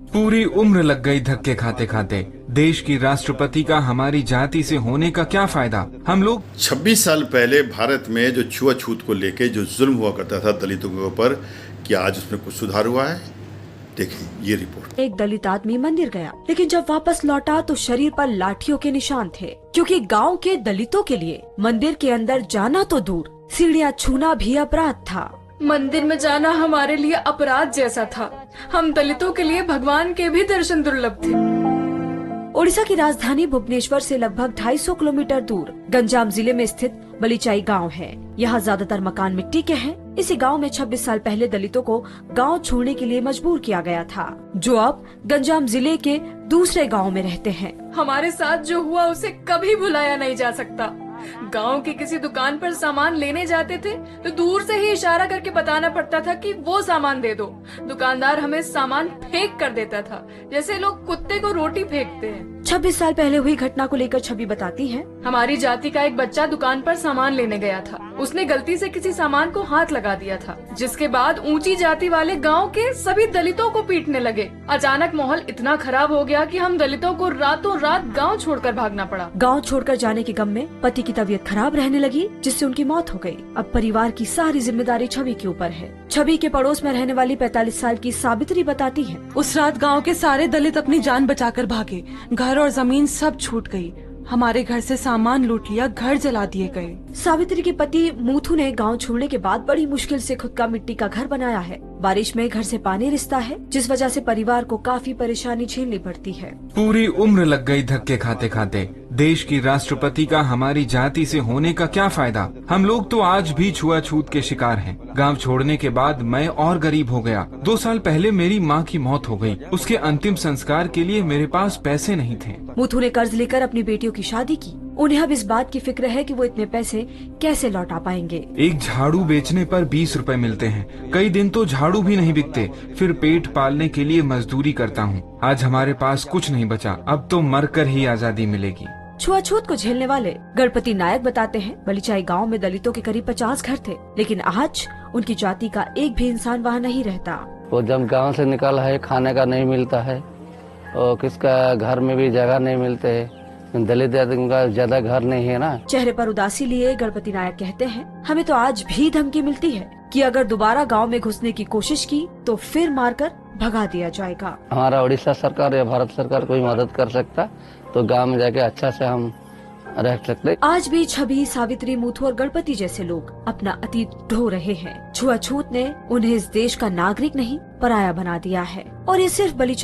पूरी उम्र लग गई धक्के खाते खाते। देश की राष्ट्रपति का हमारी जाति से होने का क्या फायदा। हम लोग 26 साल पहले भारत में जो छुआछूत को लेके जो जुल्म हुआ करता था दलितों के ऊपर, क्या आज उसमें कुछ सुधार हुआ है? देखिए ये रिपोर्ट। एक दलित आदमी मंदिर गया, लेकिन जब वापस लौटा तो शरीर पर लाठियों के निशान थे, क्योंकि गांव के दलितों के लिए मंदिर के अंदर जाना तो दूर, सीढ़ियां छूना भी अपराध था। मंदिर में जाना हमारे लिए अपराध जैसा था। हम दलितों के लिए भगवान के भी दर्शन दुर्लभ थे। ओडिशा की राजधानी भुवनेश्वर से लगभग 250 किलोमीटर दूर गंजाम जिले में स्थित बलिचाई गांव है। यहाँ ज्यादातर मकान मिट्टी के हैं। इसी गांव में 26 साल पहले दलितों को गांव छोड़ने के लिए मजबूर किया गया था, जो अब गंजाम जिले के दूसरे गांव में रहते हैं। हमारे साथ जो हुआ उसे कभी भुलाया नहीं जा सकता। गांव की किसी दुकान पर सामान लेने जाते थे तो दूर से ही इशारा करके बताना पड़ता था कि वो सामान दे दो। दुकानदार हमें सामान फेंक कर देता था, जैसे लोग कुत्ते को रोटी फेंकते हैं। 26 साल पहले हुई घटना को लेकर छवि बताती है। हमारी जाति का एक बच्चा दुकान पर सामान लेने गया था। उसने गलती से किसी सामान को हाथ लगा दिया था, जिसके बाद ऊंची जाति वाले गांव के सभी दलितों को पीटने लगे। अचानक माहौल इतना खराब हो गया कि हम दलितों को रातों रात गांव छोड़कर भागना पड़ा। गांव छोड़कर जाने के गम में पति की तबीयत खराब रहने लगी, जिससे उनकी मौत हो गई। अब परिवार की सारी जिम्मेदारी छवि के ऊपर है। छवि के पड़ोस में रहने वाली 45 साल की सावित्री बताती है। उस रात गांव के सारे दलित अपनी जान बचाकर भागे। घर और जमीन सब छूट गई। हमारे घर से सामान लूट लिया, घर जला दिए गए। सावित्री के पति मूथू ने गांव छोड़ने के बाद बड़ी मुश्किल से खुद का मिट्टी का घर बनाया है। बारिश में घर से पानी रिसता है, जिस वजह से परिवार को काफी परेशानी झेलनी पड़ती है। पूरी उम्र लग गई धक्के खाते खाते। देश की राष्ट्रपति का हमारी जाति से होने का क्या फायदा। हम लोग तो आज भी छुआछूत के शिकार हैं। गांव छोड़ने के बाद मैं और गरीब हो गया। 2 साल पहले मेरी माँ की मौत हो गई। उसके अंतिम संस्कार के लिए मेरे पास पैसे नहीं थे। मूथू ने कर्ज लेकर अपनी बेटियों की शादी की। उन्हें अब इस बात की फिक्र है कि वो इतने पैसे कैसे लौटा पाएंगे। एक झाड़ू बेचने पर 20 रुपए मिलते हैं। कई दिन तो झाड़ू भी नहीं बिकते। फिर पेट पालने के लिए मजदूरी करता हूँ। आज हमारे पास कुछ नहीं बचा। अब तो मरकर ही आजादी मिलेगी। छुआछूत को झेलने वाले गणपति नायक बताते हैं, बलिचाई गांव में दलितों के करीब 50 घर थे, लेकिन आज उनकी जाति का एक भी इंसान वहाँ नहीं रहता। वो जब गांव से निकला है, खाने का नहीं मिलता है और किसका घर में भी जगह नहीं मिलते है। दलित जाति का ज्यादा घर नहीं है ना। चेहरे पर उदासी लिए गणपति नायक कहते हैं, हमें तो आज भी धमकी मिलती है कि अगर दोबारा गांव में घुसने की कोशिश की तो फिर मारकर भगा दिया जाएगा। हमारा उड़ीसा सरकार या भारत सरकार कोई मदद कर सकता तो गांव में जाके अच्छा से हम रह सकते। आज भी छवि, सावित्री, मूथू और गणपति जैसे लोग अपना अतीत ढो रहे हैं। छुआछूत ने उन्हें इस देश का नागरिक नहीं, पराया बना दिया है। और ये सिर्फ बलिचाई